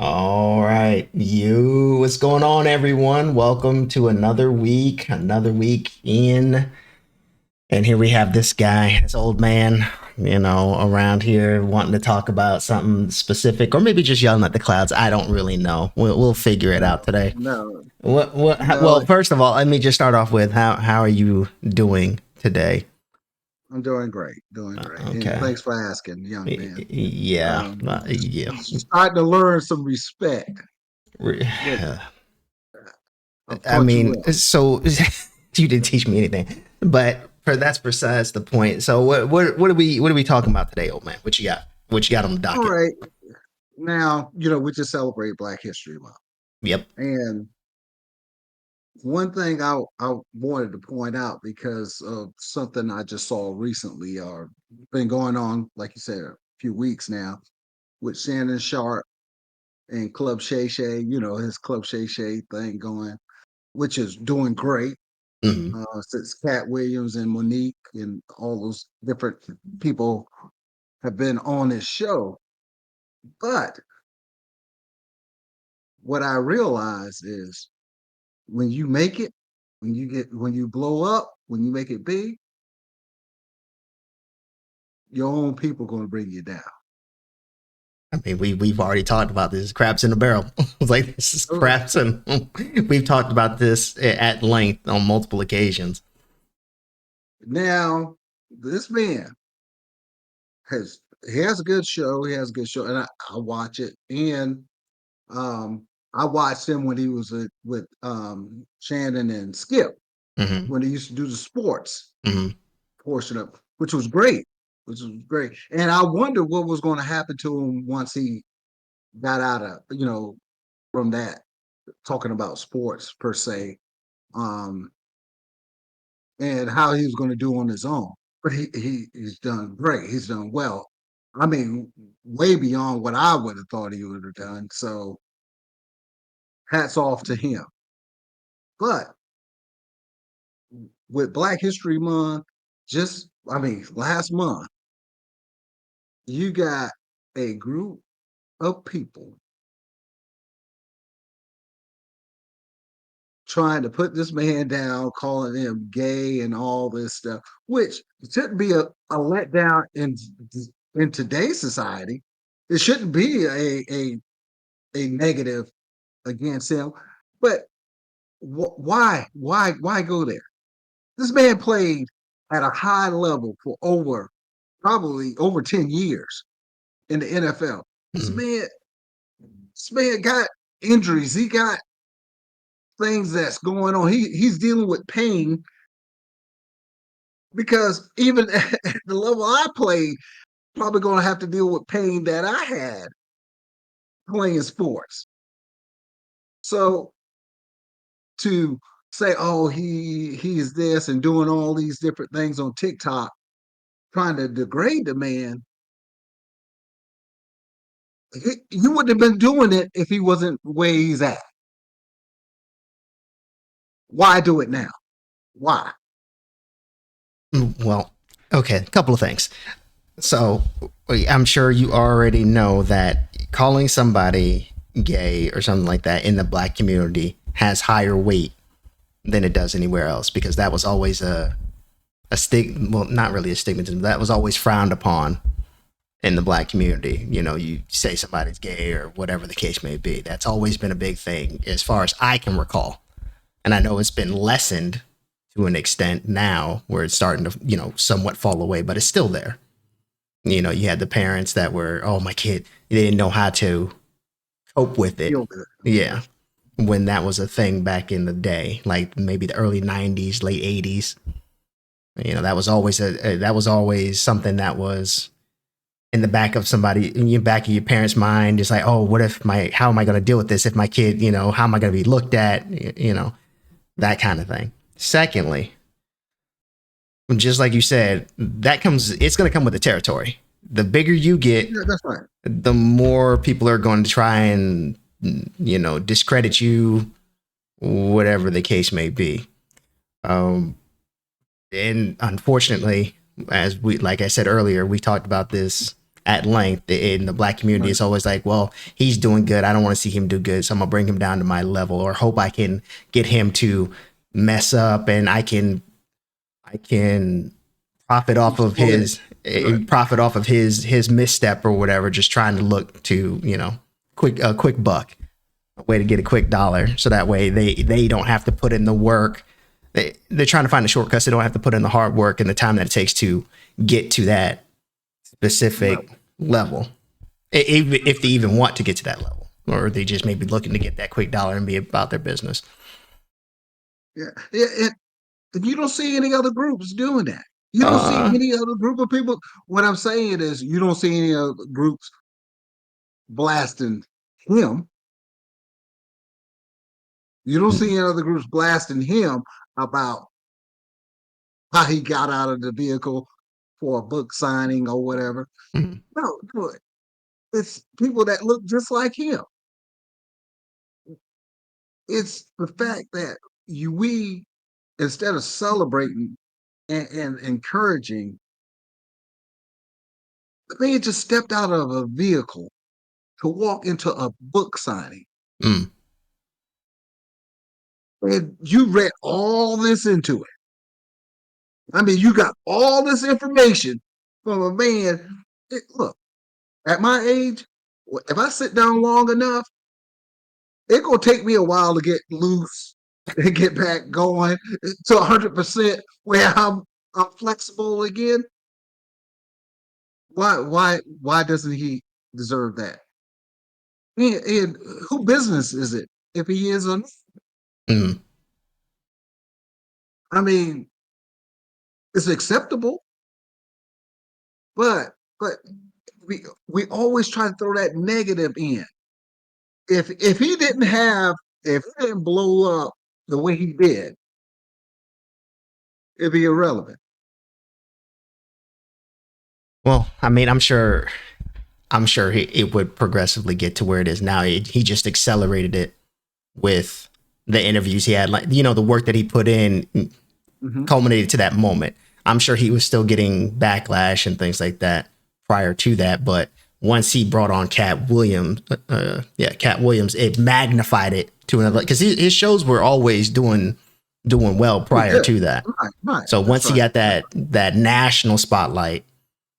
All right, what's going on, everyone? Welcome to another week in. And here we have this guy, this old man, around here wanting to talk about something specific or maybe just yelling at the clouds. I don't really know. We'll figure it out No, today. no, Well, no. first of all, let me just start off with how are you doing today? I'm doing great, doing great. And Okay. thanks for asking, young man. Yeah. Yeah. Starting to learn some respect, which I've I taught you mean, well. so you didn't teach me anything, but that's besides the point. So what are we talking about today, old man? What you got? What you got on the All docket? right, now we just celebrate Black History Month, Yep. and one thing I wanted to point out because of something I just saw recently, or been going on, like you said, a few weeks now, with Shannon Sharp and Club Shay Shay. His Club Shay Shay thing going, which is doing great. Hmm. Since Cat Williams and Monique and all those different people have been on this show. But what I realize is when you make it, when you blow up, when you make it big, your own people going to bring you down. I mean, we've already talked about this. Crabs in a barrel. It's like this is Uh, craps, and we've talked about this at length on multiple occasions. Now, this man has he has a good show. He has a good show, and I watch it. And um, I watched him when he was with Shannon and Skip Hmm. when he used to do the sports Hmm. portion of, which was great, which was great. And I wonder what was going to happen to him once he got out of, from that talking about sports per se, um, and how he was going to do on his own. But he's done great. He's done well. I mean, way beyond what I would have thought he would have done. So hats off to him. But with Black History Month, last month, you got a group of people trying to put this man down, calling him gay and all this stuff, which shouldn't be a letdown in today's society. It shouldn't be a negative against him. But why go there? This man played at a high level for probably over 10 years in the NFL. This Hmm. man, this man got injuries. He got things that's going on. He's dealing with pain because even at the level I played, probably going to have to deal with pain that I had playing sports. So to say, oh, he's this and doing all these different things on TikTok, trying to degrade the man, you wouldn't have been doing it if he wasn't where he's at. Why do it now? Why? Well, okay, a couple of things. So I'm sure you already know that calling somebody gay or something like that in the black community has higher weight than it does anywhere else because that was always a stigma. Well, not really a stigmatism. That was always frowned upon in the black community. You say somebody's gay or whatever the case may be. That's always been a big thing as far as I can recall. And I know it's been lessened to an extent now where it's starting to, somewhat fall away, but it's still there. You had the parents that were, oh, my kid, they didn't know how to cope with it. Feel good. Yeah. When that was a thing back in the day, like maybe the early 90s, late 80s. That was always that was always something that was in the back of somebody in your back of your parents' mind. It's like, oh, what if how am I going to deal with this if my kid, how am I going to be looked at, that kind of thing. Secondly, just like you said, it's going to come with the territory. The bigger you get, Yeah, that's right. the more people are going to try and, discredit you, whatever the case may be. Um, and unfortunately, like I said earlier, we talked about this at length in the black community. Right. It's always like, well, he's doing good. I don't want to see him do good. So I'm going to bring him down to my level or hope I can get him to mess up and I can profit off of Exploit it. his Right. profit off of his misstep or whatever, just trying to look to, quick buck, a way to get a quick dollar. So that way they don't have to put in the work. They're trying to find the shortcuts. They don't have to put in the hard work and the time that it takes to get to that specific level. If they even want to get to that level, or they just maybe looking to get that quick dollar and be about their business. Yeah. And you don't see any other groups doing that. You don't see Uh, any other group of people. What I'm saying is, you don't see any other groups blasting him. You don't see any other groups blasting him about how he got out of the vehicle for a book signing or whatever. mhm, No, it's people that look just like him. It's the fact that we, instead of celebrating and encouraging, the man just stepped out of a vehicle to walk into a book signing. mm, And you read all this into it. I mean, you got all this information from a man. Look, at my age, if I sit down long enough, it's gonna take me a while to get loose and get back going to 100% where I'm flexible again. Why doesn't he deserve that? And who business is it if he is or not? mm. I mean, it's acceptable, but we always try to throw that negative in. If he didn't have if he didn't blow up the way he did, it'd be irrelevant. Well, I mean, I'm sure it would progressively get to where it is now. He just accelerated it with the interviews he had, like the work that he put in Mm-hmm. culminated to that moment. I'm sure he was still getting backlash and things like that prior to that, but once he brought on Cat Williams, it magnified it to another, because his shows were always doing well prior Yeah, to that. right. So That's once he right. got that national spotlight,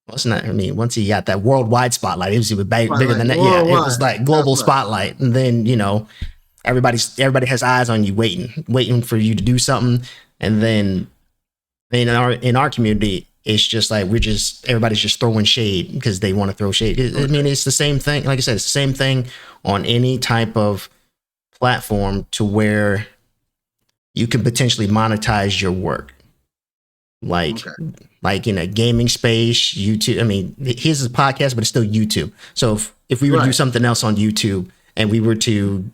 well, it's not. I mean, once he got that worldwide spotlight, it was even Right, bigger like than that. Yeah, it was worldwide. like That's global right. spotlight, and then everybody has eyes on you, waiting for you to do something, and then in our community, it's just like everybody's just throwing shade because they want to throw shade. I mean, it's the same thing. Like I said, it's the same thing on any type of platform to where you can potentially monetize your work. Like Okay. like in a gaming space, YouTube. I mean, his is a podcast, but it's still YouTube. So if we were to do Right. something else on YouTube and we were to,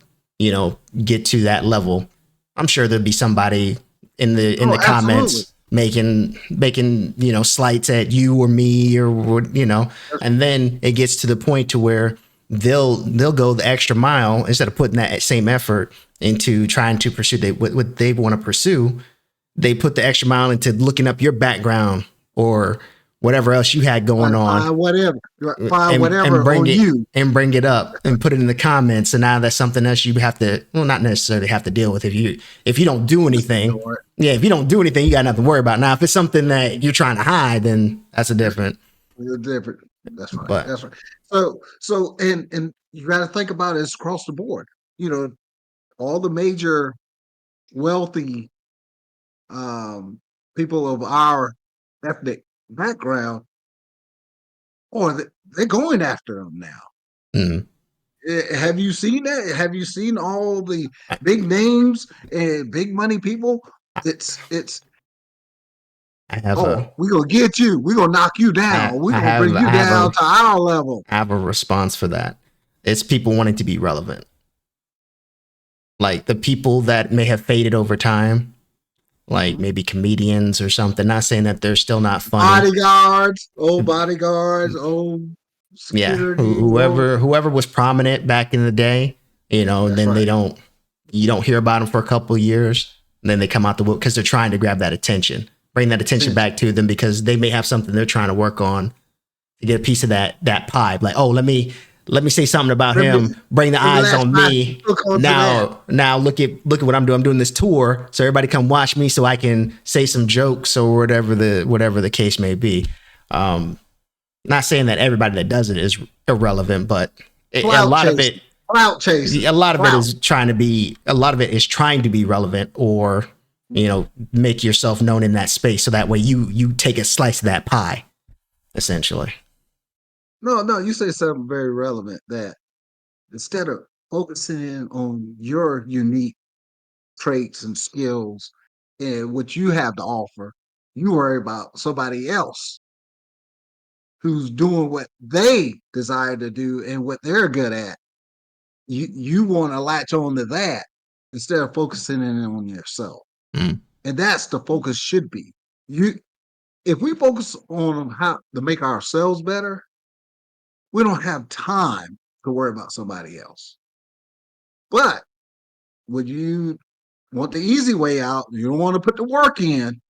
get to that level, I'm sure there'd be somebody in the Oh, absolutely. comments making slights at you or me or and then it gets to the point to where they'll go the extra mile instead of putting that same effort into trying to pursue what they want to pursue. They put the extra mile into looking up your background or whatever else you had going on Find whatever. Find and whatever on you. bring it up and put it in the comments. And now that's something else you have to, well, not necessarily have to deal with if you don't do Just anything. ignore it. Yeah, if you don't do anything, you got nothing to worry about. Now, if it's something that you're trying to hide, then that's a different. You're different. That's right. But That's right. So you got to think about it, it's across the board. You know, all the major wealthy um, people of our ethnic background, or they're going after them now. mm, Have you seen that? Have you seen all the I, big names and big money people? It's I have a oh, we're gonna get you. We're gonna knock you I, down. We're I gonna have bring you I have down a to our level. I have a response for that. It's people wanting to be relevant, like the people that may have faded over time, like Mhm. maybe comedians or something. Not saying that they're still not funny. Bodyguards, old Yeah, security, old. whoever was prominent back in the day, and That's then right. you don't hear about them for a couple of years, and then they come out the wood because they're trying to grab that attention, bring that attention Attention. back to them because they may have something they're trying to work on to get a piece of that pie. Like, oh, let me say something about Let me him, bring the let me eyes latch on my me. hook onto that. Now look at what I'm doing. I'm doing this tour, so everybody come watch me so I can say some jokes or whatever the case may be. Um, Not saying that everybody that does it is irrelevant, but a Clout lot of chasing. it Clout chasing. a lot of it Clout. is trying to be a lot of it is trying to be relevant or make yourself known in that space so that way you take a slice of that pie essentially. No, no, you say something very relevant that instead of focusing on your unique traits and skills and what you have to offer, you worry about somebody else who's doing what they desire to do and what they're good at. You want to latch on to that instead of focusing in on yourself. Mm. And that's the focus should be. You if we focus on how to make ourselves better, we don't have time to worry about somebody else. But when you want the easy way out, you don't want to put the work in,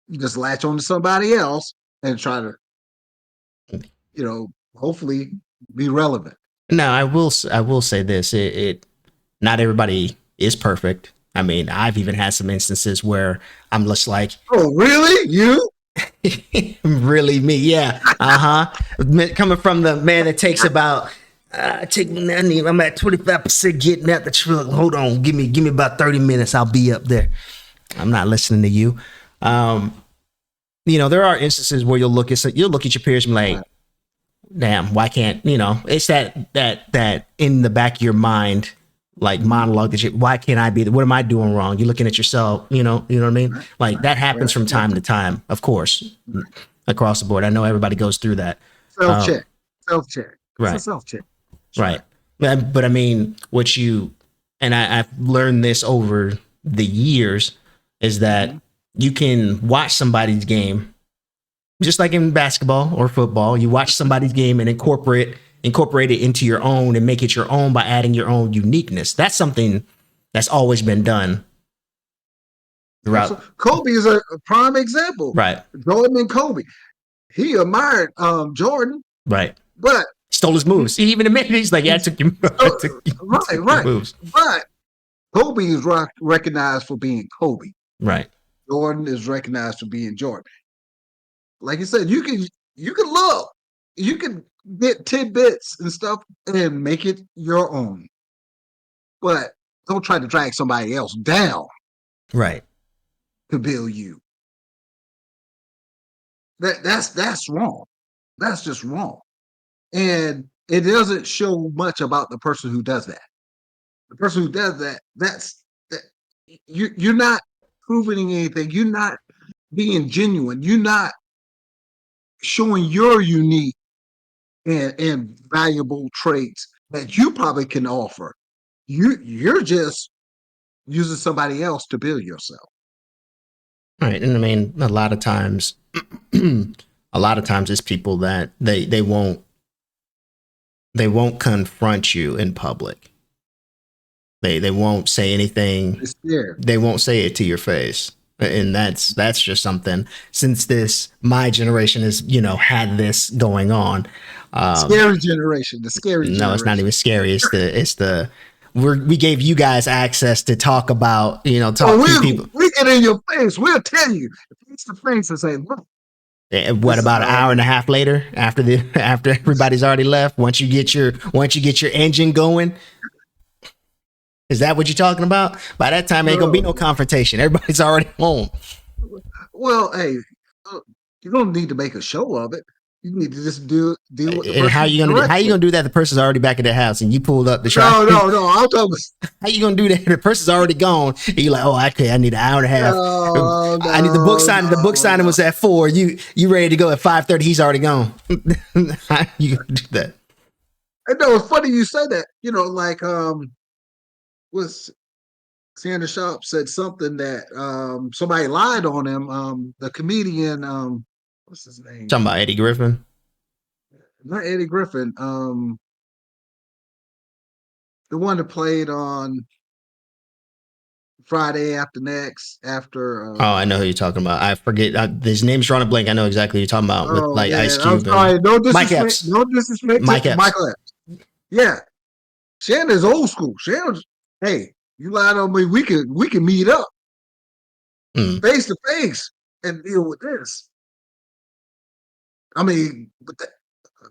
you just latch on to somebody else and try to, hopefully be relevant. Now I will say this, it not everybody is perfect. I mean, I've even had some instances where I'm just like, Oh, really? You? really me, yeah, coming from the man that takes about I'm at 25% getting out the truck. Hold on, give me about 30 minutes. I'll be up there. I'm not listening to you. Um, there are instances where you'll look at your peers and be like, Right. damn, why can't it's that in the back of your mind, like Mhm. monologue why can't I be what am I doing wrong? You're looking at yourself, you know what I mean? Right. Like Right. that happens Right. from Right. time to time, of course, Right. across the board. I know everybody goes through that. Self Um, check. Self check. It's a right, self check. right. Sure. But I mean, I've learned this over the years is Hmm. that you can watch somebody's game just like in basketball or football. You watch somebody's game and incorporate it into your own and make it your own by adding your own uniqueness. That's something that's always been done throughout. Absolutely. Kobe is a prime example. Right, Jordan and Kobe. He admired Jordan, right. but Stole his he, moves. He even admitted he's like, yeah, I he's took your, I oh, took, right, took your right. moves. But Kobe is recognized for being Kobe. Right, Jordan is recognized for being Jordan. Like you said, you can look, you can get tidbits and stuff and make it your own. But don't try to drag somebody else down right. to build you. That's wrong. That's just wrong. And it doesn't show much about the person who does that. The person who does that, that you're not proving anything. You're not being genuine. You're not showing your unique and valuable traits that you probably can offer. You're just using somebody else to build yourself. Right. And I mean, a lot of times it's people that they won't confront you in public. They won't say anything. It's scared. They won't say it to your face. And that's just something since this my generation has had this going on. Scary generation. The scary No, it's not generation. even scary. It's the we gave you guys access to talk about Oh, talk to people. we get in your face. We'll tell you face to face and say, look, What this is about an how hour it and a is. half later after everybody's already left? Once you get your engine going, is that what you're talking about? By that time, ain't gonna be No. no confrontation. Everybody's already home. Well, hey, uh, you don't need to make a show of it. You need to just deal with the And how person you gonna how you directly. gonna do that? The person's already back at their house, and you pulled up to try. No, no, no. I'm talking How you gonna do that? The person's already gone. And you're like, oh, okay, I need an hour and a half. no, I need the book no, signing. The book no, signing no. was at 4. You ready to go at 5:30? He's already gone. How you gonna do that? And no, it's funny you say that. Like was Sandra Sharp said something that somebody lied on him. The comedian, what's his name? Talking about Eddie Griffin. Not Eddie Griffin. The one that played on Friday after next Oh, I know who you're talking about. I forget his name's drawing a blank. I know exactly who you're talking about with oh like Ice man, I'm Cube and sorry. No Mike disrespect. Epps. No disrespect to Mike Epps. Michael Epps. Yeah, Shannon is old school. Shannon, hey, you lied on me. We can meet up Mm, face to face and deal with this. I mean, but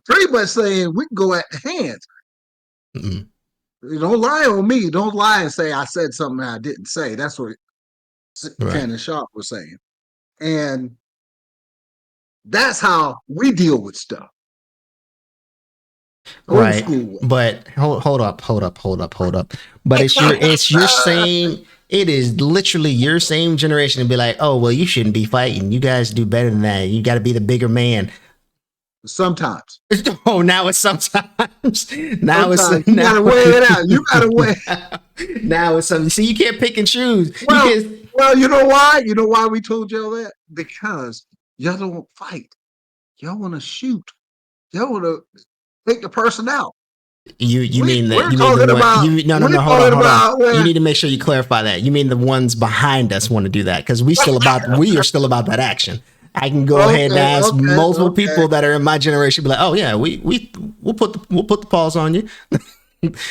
pretty much saying we can go at the hands. mm, You don't lie on me. Don't lie and say I said something I didn't say. That's what right. Shannon Sharp was saying. And that's how we deal with stuff. Old Right. school But hold up. But it's your way. same it is literally your same generation to be like, oh well you shouldn't be fighting. You guys do better than that. You gotta be the bigger man. Sometimes. Oh now it's sometimes. Now it's Sometimes you now gotta weigh it out. You gotta weigh. now it's something. See, you can't pick and choose. You Well, can well, you know why? You know why we told y'all that? Because y'all don't fight. Y'all want to shoot. Y'all want to take the person out. you We mean that we're you mean the talking one about you we're hold on talking about you where need to make sure you clarify that you mean the ones behind us want to do that because we are still about that action. I can go ahead and okay, ask okay, multiple okay. people that are in my generation be like, oh yeah, we'll put the pause on you.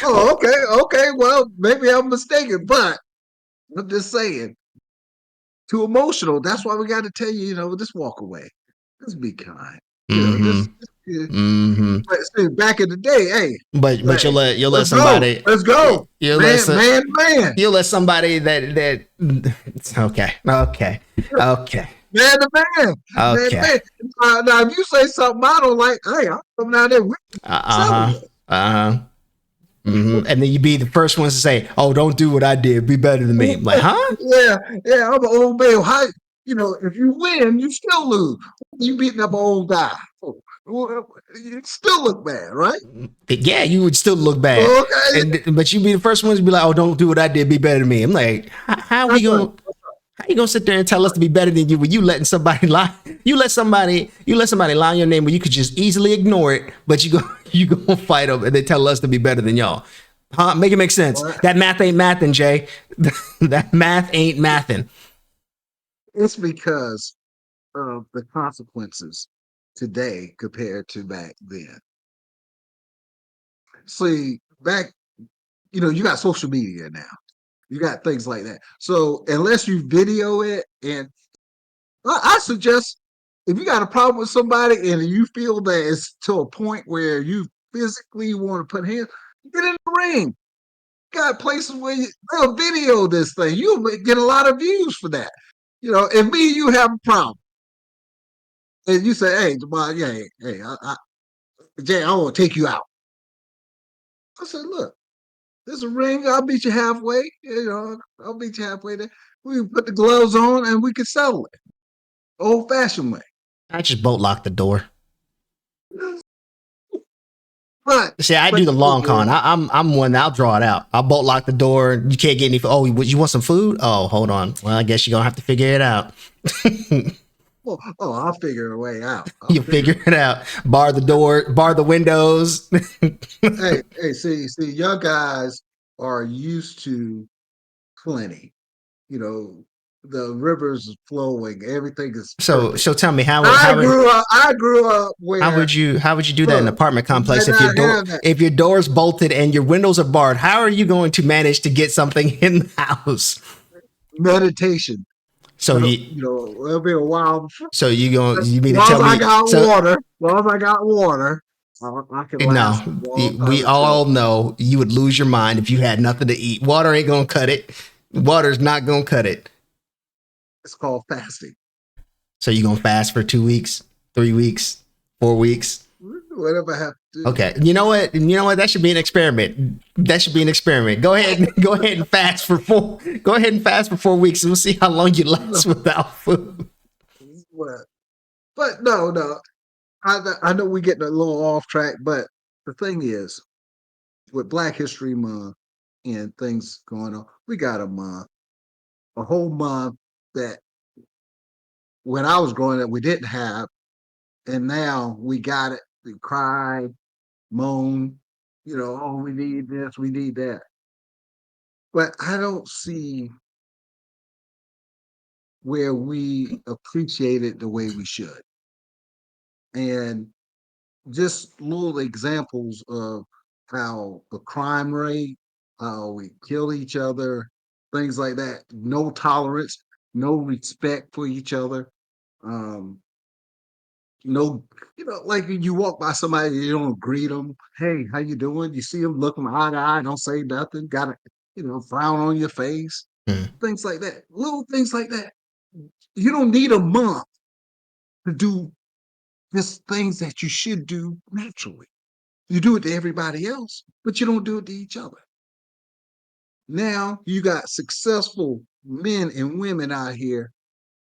Oh, okay, okay. Well, maybe I'm mistaken, but I'm just saying, too emotional. That's why we got to tell you, just walk away. Just be kind. Mm-hmm. Yeah. Mm-hmm. But see, back in the day, But hey, you'll let let's go, somebody let's go, you'll let man, some, man, man, you'll let somebody that okay man to man, man to okay man. Now, if you say something I don't like, hey, I'm coming out there. We settle uh-huh uh-huh and then you be the first ones to say, oh don't do what I did, be better than me. I'm like, this. huh? Yeah, yeah. I'm an old man. How if you win, you still lose. You beating up an old guy. Well, you still look bad, right? Yeah, you would still look bad. Okay, And but you be the first ones to be like, "Oh, don't do what I did. Be better than me." I'm like, how we that's right. going? How you gonna sit there and tell us to be better than you when you letting somebody lie? You let somebody lie on your name when you could just easily ignore it, but you gonna fight them and they tell us to be better than y'all. Huh? Make it make sense. Well, That math ain't mathing, Jay. That math ain't mathing. it's because of the consequences today compared to back then. See, back, you got social media now. You got things like that. So unless you video it, and I suggest if you got a problem with somebody and you feel that it's to a point where you physically want to put hands, get in the ring. Got places where they'll video this thing. You'll get a lot of views for that. If me and you have a problem, and you say, "Hey, Jamal, yeah, hey, Jay, I want to take you out." I said, "Look, there's a ring. I'll meet you halfway. I'll meet you halfway there. We can put the gloves on and we can settle it, old fashioned way." I just bolt lock the door. But See, I but do the the thing long con. is, I'm one. I'll draw it out. I'll bolt lock the door. You can't get any. Oh, you want some food? Oh, hold on. Well, I guess you're gonna have to figure it out. I'll figure a way out. I'll You'll figure. figure it out. Bar the door. Bar the windows. Hey, see, young guys are used to plenty. You know, the rivers is flowing. Everything is perfect. So tell me I grew up. I grew up where how would you do that in an look, apartment you complex might not have that if your door's bolted and your windows are barred? How are you going to manage to get something in the house? meditation. So you It'll be a while. so you going As you mean to long tell as I me got so water, as long as I got water, I can no, last a long time we until all know you would lose your mind if you had nothing to eat. Water ain't gonna cut it. Water's not gonna cut it. it's called fasting. So you gonna fast for 2 weeks, 3 weeks, 4 weeks? Whatever I have to do. Okay. You know what? You know what? That should be an experiment. That should be an experiment. Go ahead. Go ahead and fast for 4. Go ahead and fast for 4 weeks, and we'll see how long you last without food. But no. I know we're getting a little off track, but the thing is, with Black History Month and things going on, we got a whole month that when I was growing up, we didn't have, and now we got it. We cry, moan, oh, we need this, we need that. But I don't see. where we appreciate it the way we should. And just little examples of how the crime rate, how we kill each other, things like that. No tolerance, no respect for each other. Um, no, like when you walk by somebody, you don't greet them. Hey, how you doing? You see them looking eye to eye, don't say nothing. Got a frown on your face. Mm. Things like that. Little things like that. You don't need a month to do just things that you should do naturally. You do it to everybody else, but you don't do it to each other. Now you got successful men and women out here,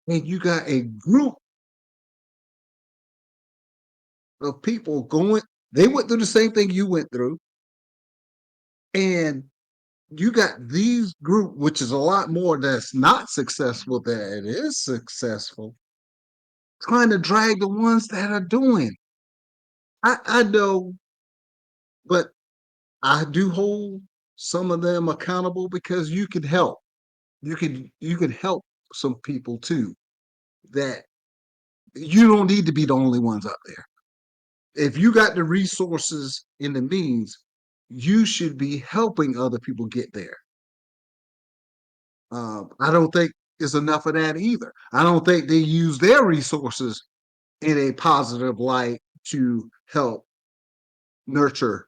and you got a group of people going, they went through the same thing you went through, and you got these group, which is a lot more that's not successful than it is successful, trying to drag the ones that are doing. I know, but I do hold some of them accountable because you could help. You could help some people too that you don't need to be the only ones up there. If you got the resources and the means, you should be helping other people get there. I don't think there's enough of that either. I don't think they use their resources in a positive light to help nurture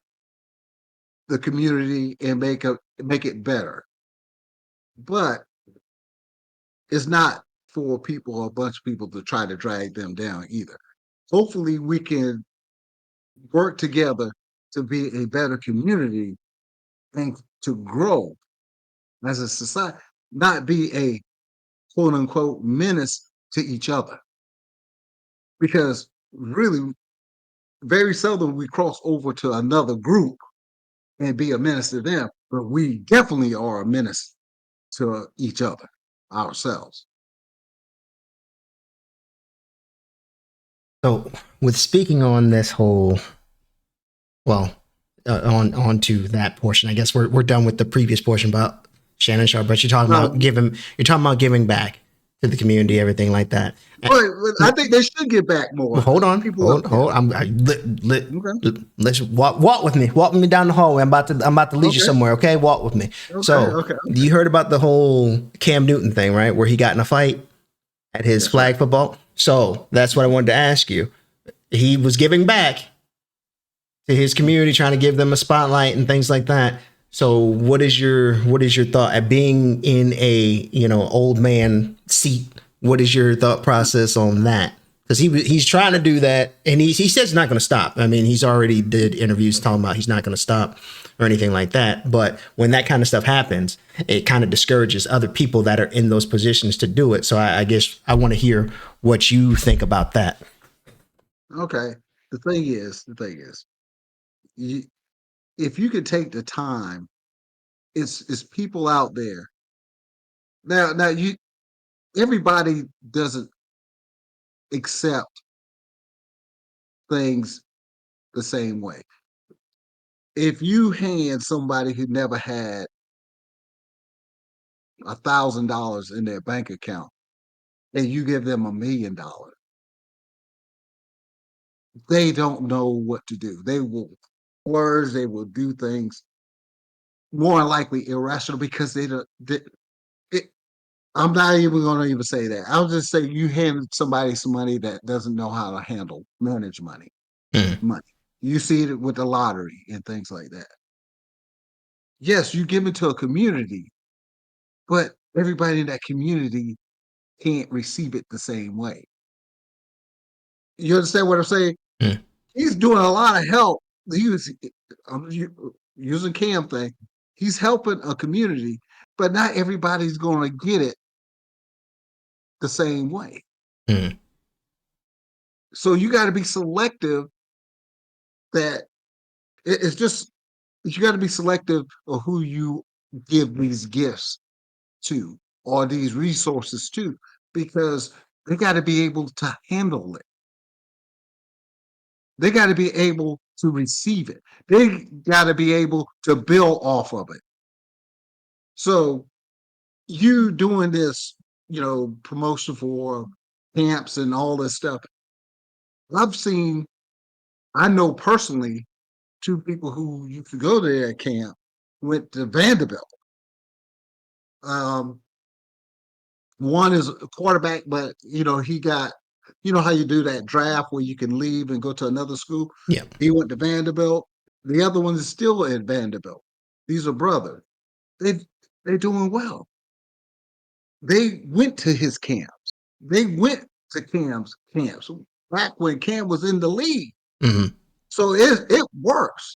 the community and make it better. But it's not for people, a bunch of people to try to drag them down either. Hopefully, we can work together to be a better community and to grow as a society, not be a quote unquote menace to each other. Because really, very seldom we cross over to another group and be a menace to them, but we definitely are a menace to each other, ourselves. So, with speaking on this whole, well, on to that portion, I guess we're done with the previous portion about Shannon Sharp. But No, you're talking about giving back to the community, everything like that. but I think they should get back more. Well, hold on, People, yeah, okay, let's walk walk with me down the hallway. I'm about to lead you okay, somewhere. Okay, walk with me. okay, So, okay, you okay. heard about the whole Cam Newton thing, right? Where he got in a fight at his Yes, sir. flag football. So that's what I wanted to ask you. He was giving back to his community, trying to give them a spotlight and things like that. So what is your thought at being in a old man seat? What is your thought process on that? Because he's trying to do that, and he says he's not going to stop. I mean, he's already did interviews talking about he's not going to stop or anything like that. But when that kind of stuff happens, it kind of discourages other people that are in those positions to do it. So I guess I want to hear what you think about that. Okay. The thing is, you, if you could take the time, it's people out there now. You everybody doesn't accept things the same way. If you hand somebody who never had $1,000 in their bank account and you give them $1 million, they don't know what to do. They will words, they will do things more likely irrational because they don't. It, I'm not even going to even say that. I'll just say you hand somebody some money that doesn't know how to manage money. Mm, Money. You see it with the lottery and things like that. Yes, you give it to a community, but everybody in that community can't receive it the same way. You understand what I'm saying? mm, He's doing a lot of help. I'm using Cam thing. He's helping a community, but not everybody's going to get it the same way. mm, So you got to be selective. That it's just you got to be selective of who you give these gifts to or these resources to, because they got to be able to handle it. They got to be able to receive it. They got to be able to build off of it. So you doing this promotion for camps and all this stuff. I've seen, I know personally two people who used to go to that camp went to Vanderbilt. Um, One is a quarterback, but he got, how you do that draft where you can leave and go to another school. Yeah. He went to Vanderbilt. The other one is still at Vanderbilt. These are brothers. They they're doing well. They went to his camps. They went to camps back when Cam was in the league. Hmm. So it works.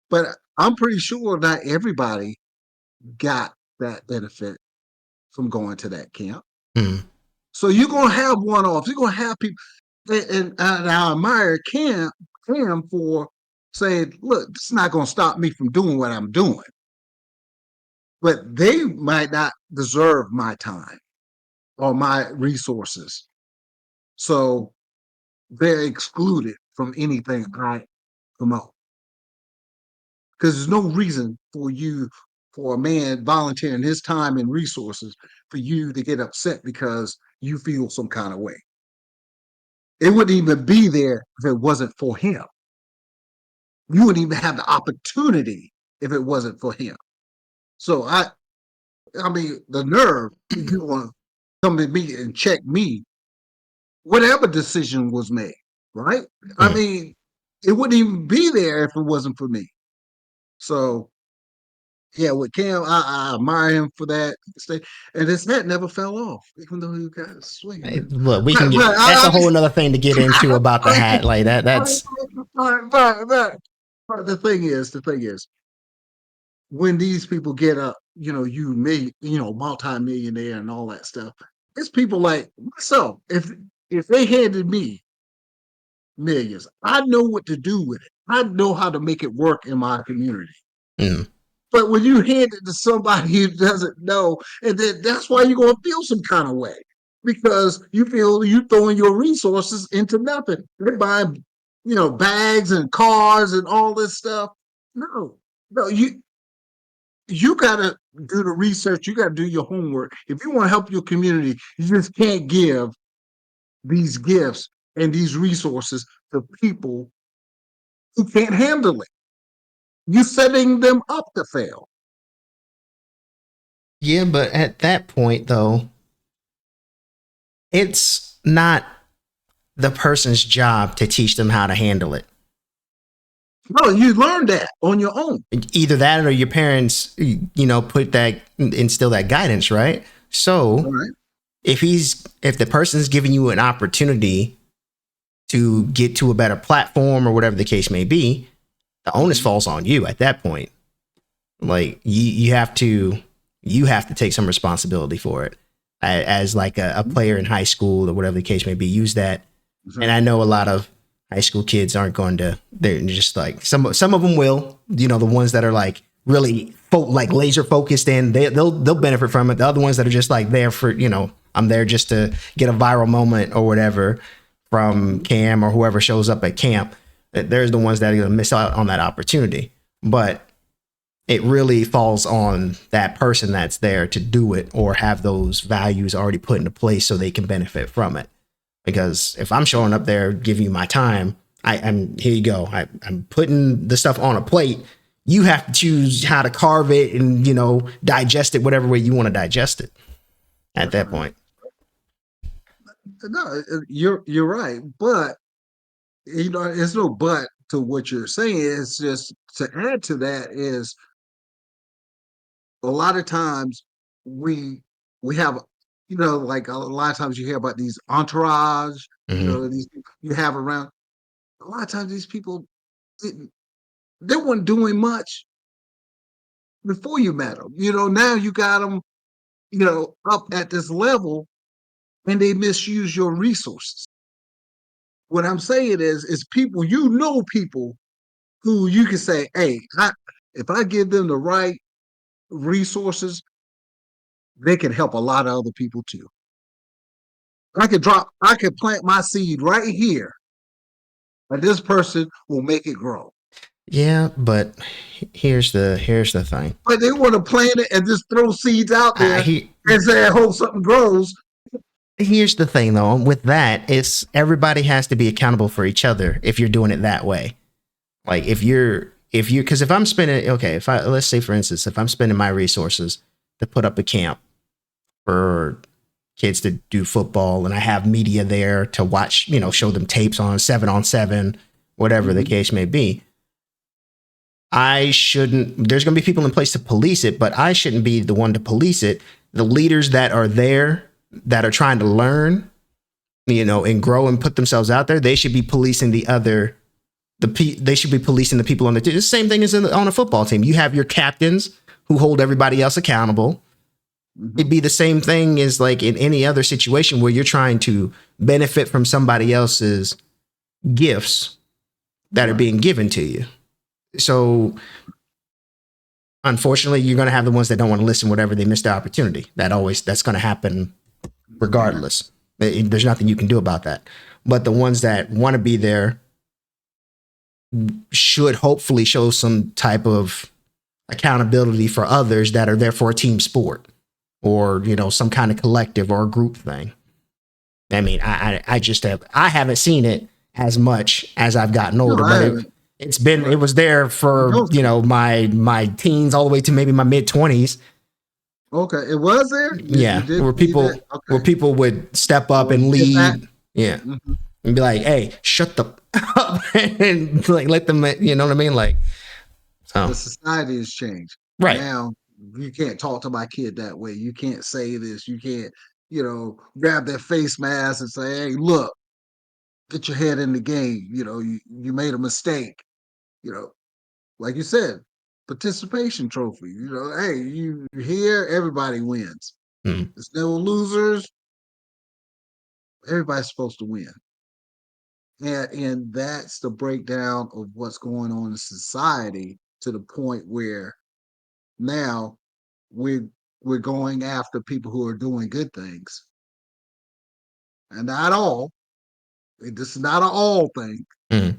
But I'm pretty sure not everybody got that benefit from going to that camp. Hmm. So you're gonna have one-offs. You're gonna have people, and I admire Cam for saying, "Look, it's not gonna stop me from doing what I'm doing." But they might not deserve my time or my resources, so they're excluded from anything I promote. Because there's no reason for a man volunteering his time and resources, for you to get upset because you feel some kind of way. It wouldn't even be there if it wasn't for him. You wouldn't even have the opportunity if it wasn't for him. So I mean, the nerve, you want to come to me and check me, whatever decision was made, right? I Hmm. mean, it wouldn't even be there if it wasn't for me. So yeah, with Cam, I admire him for that. And his hat never fell off, even though he got swinging. Look, we can But get. That's a whole another thing to get into about the hat, like that. That's. but the thing is, when these people get up, multi-millionaire and all that stuff, it's people like myself. If they handed me millions, I know what to do with it. I know how to make it work in my community. Mm, But when you hand it to somebody who doesn't know, and then that's why you're gonna feel some kind of way. Because you feel you throwing your resources into nothing. They're buying, bags and cars and all this stuff. No, no, you gotta do the research, you gotta do your homework. If you want to help your community, you just can't give these gifts and these resources to people who can't handle it. You're setting them up to fail. yeah, but at that point, though, it's not the person's job to teach them how to handle it. No, you learn that on your own. Either that or your parents, put that, instill that guidance, right? All So right. if the person's giving you an opportunity to get to a better platform or whatever the case may be, the onus Mhm. falls on you at that point. Like you have to take some responsibility for it as like a player in high school or whatever the case may be. Use that. And I know a lot of high school kids aren't going to. They're just like some of them will. The ones that are like really like laser focused and they'll benefit from it. The other ones that are just like there for I'm there just to get a viral moment or whatever from Cam or whoever shows up at camp. There's the ones that are going to miss out on that opportunity. But it really falls on that person that's there to do it or have those values already put into place so they can benefit from it. Because if I'm showing up there giving you my time, I'm here you go. I'm putting the stuff on a plate. You have to choose how to carve it and digest it whatever way you want to digest it at That's that right. point. No, you're right, but there's no but to what you're saying. It's just to add to that is a lot of times we we have like a lot of times you hear about these entourage, Hmm. these people you have around. A lot of times these people didn't they weren't doing much before you met them. Now you got them, up at this level and they misuse your resources. What I'm saying is people, people who you can say, hey, if I give them the right resources, they can help a lot of other people too. I could plant my seed right here, and this person will make it grow. Yeah, but here's the thing. But they want to plant it and just throw seeds out there He and say, I hope something grows. Here's the thing though. With that, it's everybody has to be accountable for each other if you're doing it that way. Like if you because if I'm spending okay, if I let's say for instance, if I'm spending my resources to put up a camp for kids to do football and I have media there to watch, show them tapes on 7-on-7, whatever the Mm-hmm. case may be. I shouldn't, there's going to be people in place to police it, but I shouldn't be the one to police it. The leaders that are there that are trying to learn, and grow and put themselves out there, they should be policing they should be policing the people on the team. The same thing as on a football team. You have your captains who hold everybody else accountable. Mm-hmm. It'd be the same thing as like in any other situation where you're trying to benefit from somebody else's gifts that are Right. being given to you. So unfortunately, you're going to have the ones that don't want to listen, whatever they missed the opportunity. That's going to happen Yeah. regardless. There's nothing you can do about that. But the ones that want to be there should hopefully show some type of accountability for others that are there for a team sport or some kind of collective or group thing. I mean, I haven't seen it as much as I've gotten No, older, I but haven't. it Right. was there You for don't see it. my teens all the way to maybe my mid 20s. Okay. It was there? You Yeah, did where see that? where Okay. people would step up Or and get back? lead. Yeah, Mm-hmm. and be like, "Hey, shut the up," and like let them. You know what I mean? Like, The so society has changed. right. Now you can't talk to my kid that way. You can't say this. You can't, grab their face mask and say, hey, look, get your head in the game. You made a mistake. You know, like you said, participation trophy. Hey, you here, everybody wins. Mm, There's no losers. Everybody's supposed to win. And that's the breakdown of what's going on in society to the point where now we're we're going after people who are doing good things. And not all. This is not an all thing. mm.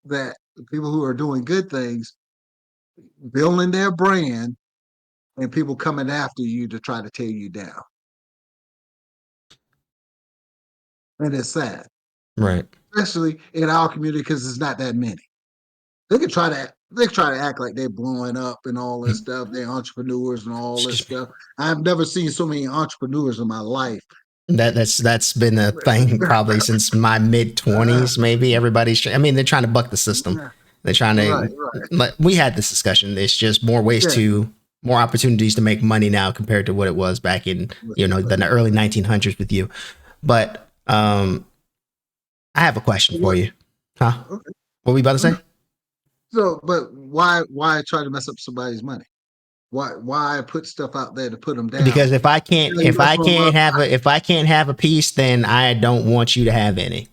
That the people who are doing good things, building their brand, and people coming after you to try to tear you down. And it's sad, Right. especially in our community because it's not that many. They try to act like they're blowing up and all this Mm. stuff. They're entrepreneurs and all this Excuse me. stuff. I've never seen so many entrepreneurs in my life. That's been a thing probably since my mid 20s. Maybe everybody's. I mean, they're trying to buck the system. They're trying Right, to. right. Like, we had this discussion. It's just Yeah. more opportunities to make money now compared to what it was back in the early 1900s with you. But I have a question for What? you. Huh? Okay. What were you about to say? So, but why try to mess up somebody's money? Why put stuff out there to put them down? Because Tell you what's going on. if I can't have a piece, then I don't want you to have any.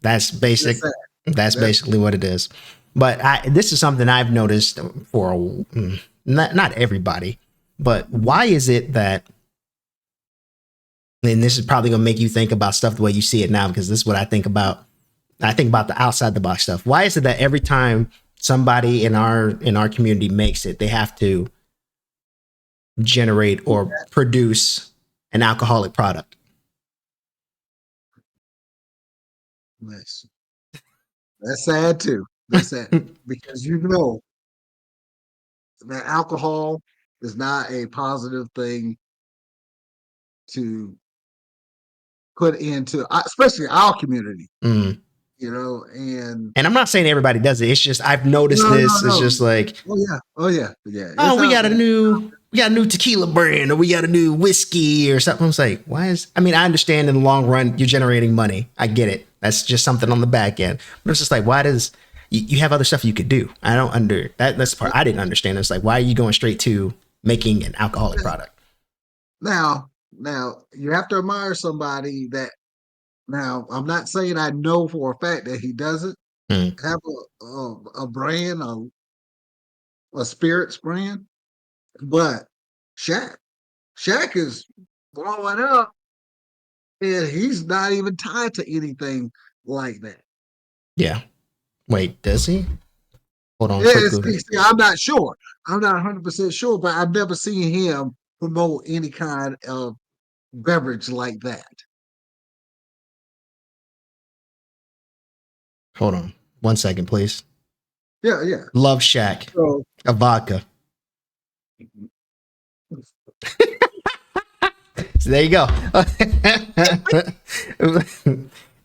That's That's basic. sad. That's That's basically what it is. But this is something I've noticed for not everybody, but why is it that? And this is probably gonna make you think about stuff the way you see it now, because this is what I think about. I think about the outside the box stuff. Why is it that every time somebody in our community makes it, they have to generate or produce an alcoholic product? nice. That's sad too. That's sad because that alcohol is not a positive thing to put into, especially our community. Mm. And And I'm not saying everybody does it. It's just I've noticed no, no, this. It's no. just like, Oh yeah, yeah. oh, It's out there. we got a new tequila brand, or we got a new whiskey or something. It's like, why is? I mean, I understand in the long run you're generating money. I get it. That's just something on the back end. But it's just like, why does you have other stuff you could do? I don't under that. That's the part I didn't understand. It's like, why are you going straight to making an alcoholic product? Now you have to admire somebody that. Now I'm not saying I know for a fact that he doesn't Mm, have a brand, a spirits brand, but Shaq, Shaq is blowing up, and he's not even tied to anything like that. yeah. Wait, does he? Hold on, Yeah, quick Google. see, I'm not sure. I'm not 100% sure, but I've never seen him promote any kind of beverage like that. Hold on, 1 second, please. Yeah, yeah. Love Shack, So a vodka. So there you go.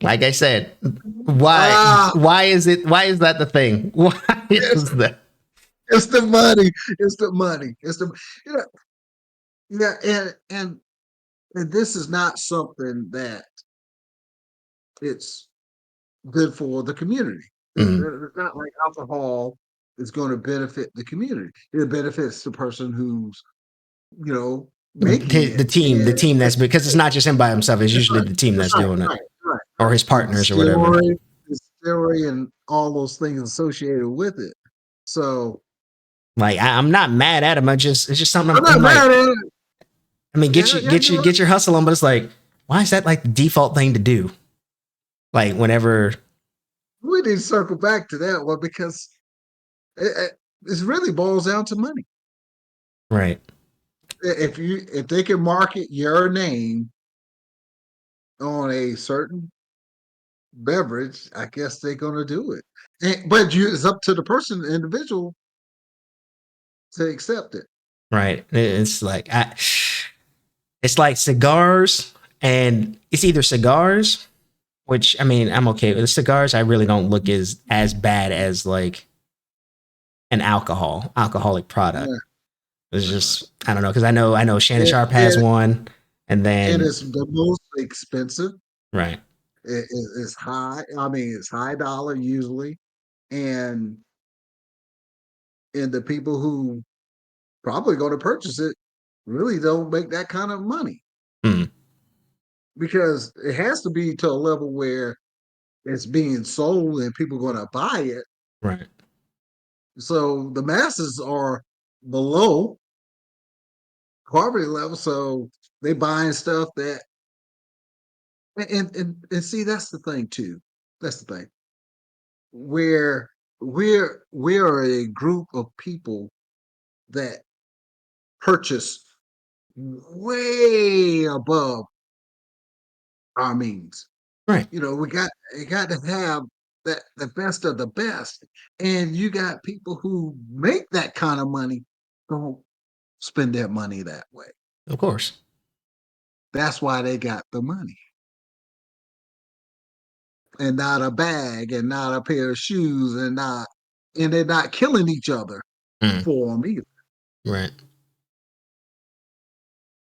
Like I said, ah, why is it? Why is that the thing? Why it's, is that? it's the money. It's the money. It's the you know, yeah, and this is not something that it's good for the community. Mm. It's not like alcohol is going to benefit the community. It benefits the person who's, making The it. team, the And team that's because it's not just him by himself. It's that's usually right. the team That's that's right. doing it Right. Right. or Right. his The partners or whatever. distillery, and all those things associated with it. So Like I'm not mad at him. It's just something I'm I'm not like. mad at it. I mean, Yeah, yeah, you're right. get your hustle on, but it's like, why is that like the default thing to do? Like whenever, We need to circle back to that one because it really boils down to money. right? If they can market your name on a certain beverage, I guess they're gonna do it. But it's up to the person, the individual, to accept it. Right. It's like cigars, and it's either cigars, which I mean, I'm okay with the cigars. I really don't look as bad as like an alcoholic product. Yeah, It's right, right. just I don't know because I know Shannon And, Sharp has and, one, and and then it's the most expensive. right, It's high. I mean, it's high dollar usually, and the people who probably going to purchase it really don't make that kind of money mm, because it has to be to a level where it's being sold and people are going to buy it. right, So the masses are below poverty level, so they buying stuff that and see that's the thing too. That's the thing where we are a group of people that purchase way above our means. right. We got to have that the best of the best, and you got people who make that kind of money don't spend their money that way. Of course, That's why they got the money and not a bag and not a pair of shoes and they're not killing each other mm, for them either. right.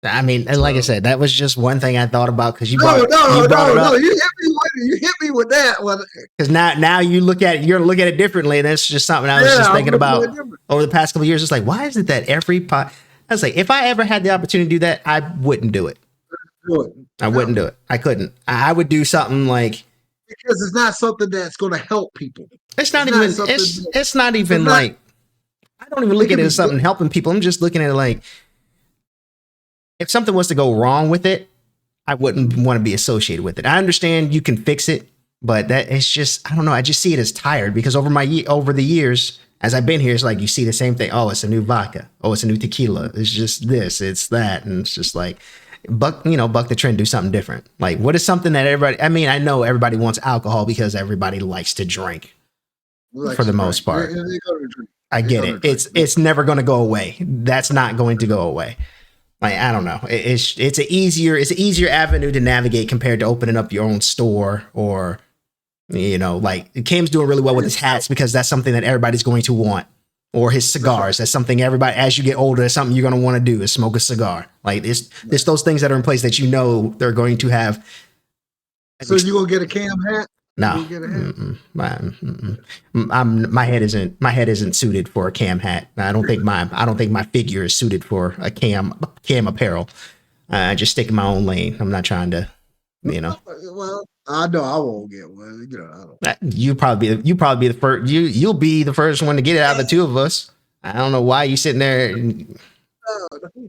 I mean, and like I So said, that was just one thing I thought about because no, you no, brought no, it no. up. You hit me with that one. Because now you look at it, you're gonna look at it differently, and that's just something I was Yeah, just I'm thinking looking at it about different. over the past couple of years. It's like, why is it that every pot? I was like, if I ever had the opportunity to do that, I wouldn't do it. Do it. I wouldn't No, do it. I couldn't. I would do something like because it's not something that's going to help people. it's It's not not even something that it's not it's even not. like I don't even It look at can it be as something good. helping people. I'm just looking at it like if something was to go wrong with it, I wouldn't want to be associated with it. I understand you can fix it, but that it's just I don't know. I just see it as tired because over the years as I've been here, it's like you see the same thing. Oh, it's a new vodka. Oh, it's a new tequila. It's just this. It's that, and it's just like buck the trend, do something different. Like what is something that everybody? I mean, I know everybody wants alcohol because everybody likes to drink Like for the to most drink. part. They're going to drink. I They're get going it. to drink. It's never going to go away. That's not going to go away. Like I don't know. It's an easier avenue to navigate compared to opening up your own store or like Cam's doing really well with his hats because that's something that everybody's going to want. Or his That's right. cigars. That's something everybody as you get older, that's something you're gonna want to do is smoke a cigar. Like it's Right. those things that are in place that they're going to have So you gonna get a cam hat? You no. gonna get a hat? Mm-mm. My head isn't suited for a cam hat. I don't think my figure is suited for a cam apparel. I just stick in my own lane. I'm not trying to, you know. Well, I know I won't get one. I don't. You probably be the first. You'll be the first one to get it out of the two of us. I don't know why you sitting there.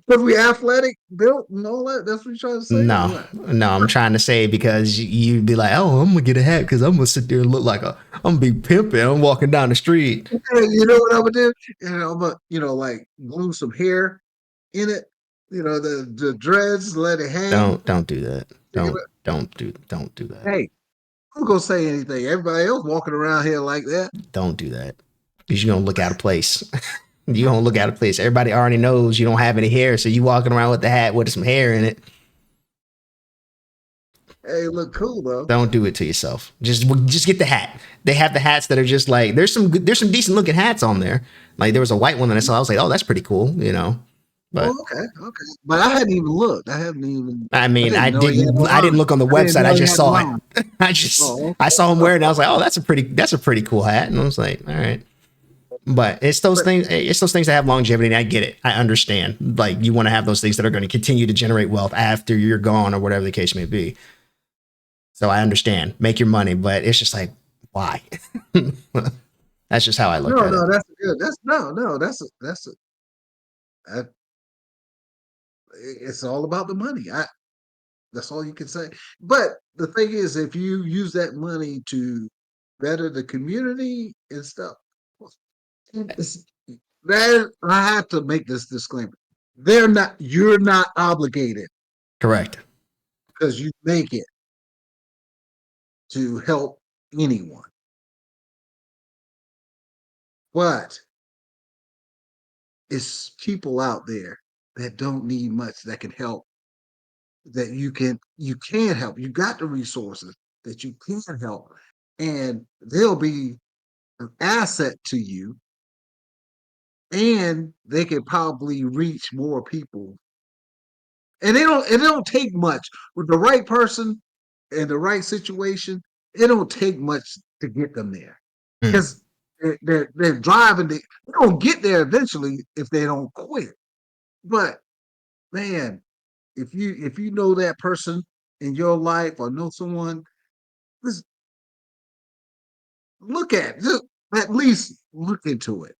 Because we athletic built and all that. That's what you're trying to say, or No, what? no, I'm trying to say because you'd be like, oh, I'm gonna get a hat because I'm gonna sit there and look like I'm gonna be pimping. I'm walking down the street. Hey, you know what I'm gonna do? I'm gonna, like glue some hair in it. The dreads, let it hang. Don't do that. Don't do that. Hey, who gonna say anything? Everybody else walking around here like that. Don't do that because you're gonna look out of place. You're gonna look out of place. Everybody already knows you don't have any hair, so you walking around with the hat with some hair in it. Hey, look cool though. Don't do it to yourself. Just get the hat. They have the hats that are just like there's some decent looking hats on there. Like there was a white one that I saw. I was like, oh, that's pretty cool, you know. Oh, But okay, okay. But I hadn't even looked. I haven't even. I I mean, didn't know he had a I didn't line. look on the I didn't website. I know he just had a saw it. line. Oh, I okay. saw him Oh, wearing it. I was like, oh, oh. that's a pretty cool hat. And I was like, all right. But it's those But things. It's those things that have longevity. And I get it. I understand. Like you want to have those things that are going to continue to generate wealth after you're gone or whatever the case may be. So I understand. Make your money, but it's just like, why? That's just how I look no, at it. no, that's good. That's no, no. That, it's all about the money. That's all you can say. But the thing is, if you use that money to better the community and stuff, it's, there I have to make this disclaimer. You're not obligated Correct. because you make it to help anyone. But it's people out there that don't need much that can help, that you can help. You got the resources that you can help, and they'll be an asset to you, and they can probably reach more people. And it don't take much with the right person and the right situation. It don't take much to get them there Mm, because they're driving. They don't get there eventually if they don't quit. But man, if you know that person in your life or know someone, just just at least look into it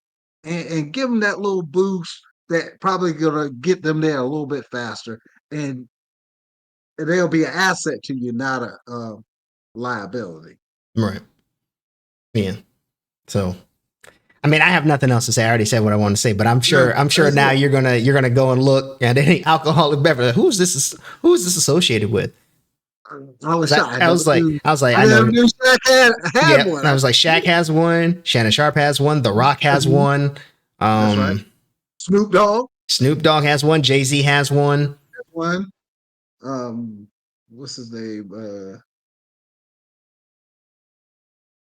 and give them that little boost that probably gonna get them there a little bit faster, and they'll be an asset to you, not a liability. right. Yeah. So I mean, I have nothing else to say. I already said what I want to say, but Yeah, I'm sure that's now it. you're gonna go and look at any alcoholic beverage. Who is this associated with? I was 'Cause shocked. I was like, I I never know. knew Shaq had Yep. one. I was like, Shaq has one. Shannon Sharp has one. The Rock has Mhm. one. That's right. Um, Snoop Dogg Snoop Dogg has one. Jay-Z has one. has one. What's his name?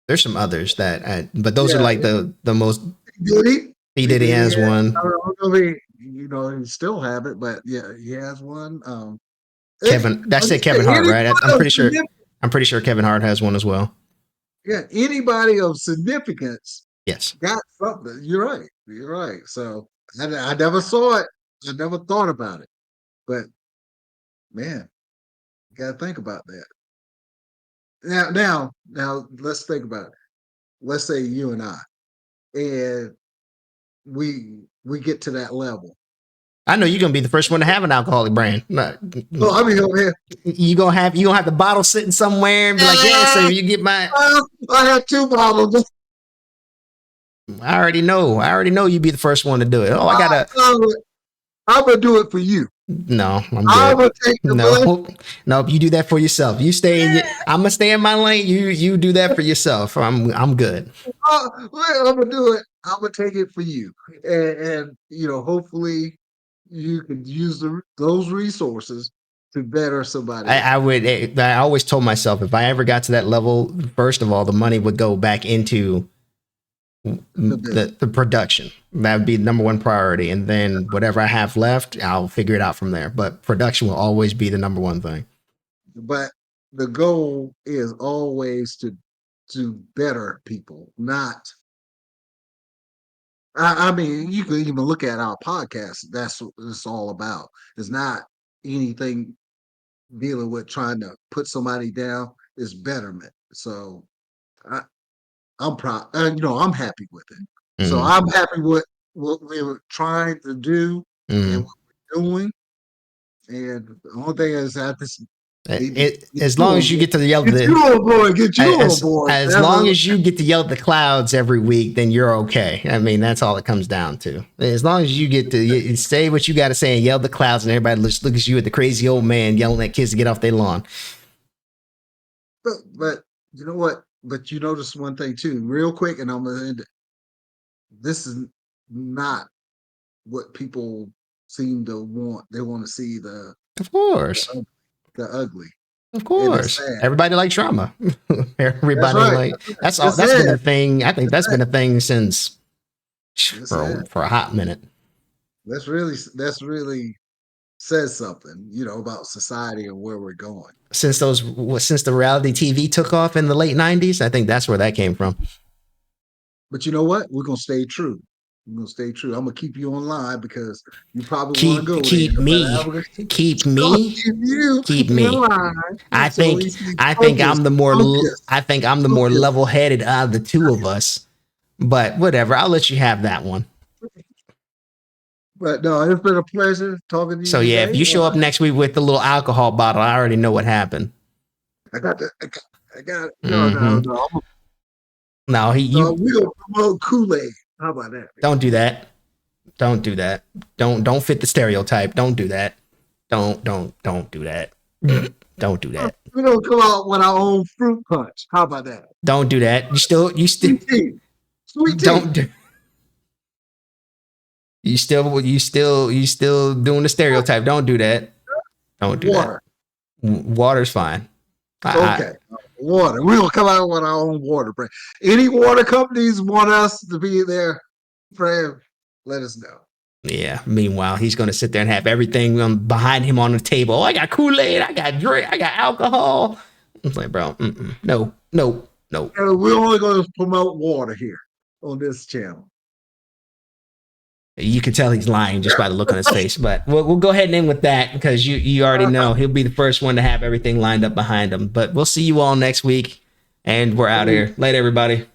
There's some others that, but those are Yeah, like the most. Diddy. P P Diddy Diddy has has. I one. don't know if he still have it, but yeah, he has one. Kevin, I Like said I said, Kevin Hart, anybody right? of significance, I'm pretty sure Kevin Hart has one as well. yeah, anybody of significance Yes. got something. You're right. You're right. So I never saw it. I never thought about it. But man, you got to think about that. Now, let's think about it. Let's say you and I, and we get to that level. I know you're gonna be the first one to have an alcoholic brand. So I mean, over here, You gonna have the bottle sitting somewhere and be like, yeah, so ah, you get my. I had two bottles. I already know. I already know you'd be the first one to do it. Oh, I I, gotta. I'm gonna do it for you. No, I'm I'm good. gonna take the money. No, no, you do that for yourself. You stay in. I'm gonna stay in my lane. You do that for yourself. I'm good. I'm gonna do it. I'm gonna take it for you, and hopefully, you can use those resources to better somebody else. I would. I always told myself if I ever got to that level, first of all, the money would go back into The business. the production. That would be the number one priority, and then whatever I have left, I'll figure it out from there. But production will always be the number one thing. But the goal is always to better people, not. I mean, you can even look at our podcast. That's what it's all about. It's not anything dealing with trying to put somebody down. It's betterment. So I, I'm proud. I'm happy with it. So Mm-hmm. I'm happy with what we were trying to do. and Mm. what we're doing. And the only thing is, I just need to get As you long on as you board. get to yell Get you the on board. Get you on board. as That's long what, as you get to yell at the clouds every week, then you're okay. I mean, that's all it comes down to. As long as you get to say what you got to say and yell at the clouds, and everybody looks at you at the crazy old man yelling at kids to get off their lawn. but you know what? But you notice one thing too, real quick, and I'm gonna end it. This is not what people seem to want. They want to see Of course, the, the ugly, of and it's course. sad. Everybody likes drama. That's Everybody right. like that's all. It's That's been sad. a thing. I think It's that's sad. been a thing since It's sad. for a hot minute. That's really says something, about society and where we're going. Since the reality TV took off in the late '90s. I think that's where that came from. But you know what? We're gonna stay true. We're gonna stay true. I'm gonna keep you online because you probably want to go Keep there, but me, I'm gonna keep gonna me, keep keep you me. in line I so think we stay I think focused, I'm the more focused, I think I'm the more focused. level headed out of the two of us. But whatever, I'll let you have that one. But no, it's been a pleasure talking to you So yeah, if today. you show up next week with the little alcohol bottle, I already know what happened. I got the, I got no, no, Mm-hmm. no. No, No, you we gonna promote Kool-Aid. How about that? don't do that. Don't do that. Don't fit the stereotype. Don't do that. Don't do that. Don't do that. We're gonna come out with our own fruit punch. How about that? Don't do that. Sweet tea. Sweet tea. don't do, you still doing the stereotype. Don't do that. Don't do that. Water. Water's fine. I Okay. Water. We're gonna come out with our own water brand. Any water companies want us to be their friend, let us know. yeah. Meanwhile, he's gonna sit there and have everything behind him on the table. Oh, I got Kool-Aid. I got drink. I got alcohol. It's like, bro, no, no, no. And we're only gonna promote water here on this channel. You can tell he's lying just by the look on his face. But we'll go ahead and end with that because you already know he'll be the first one to have everything lined up behind him. But we'll see you all next week, and we're out of here. Later, everybody.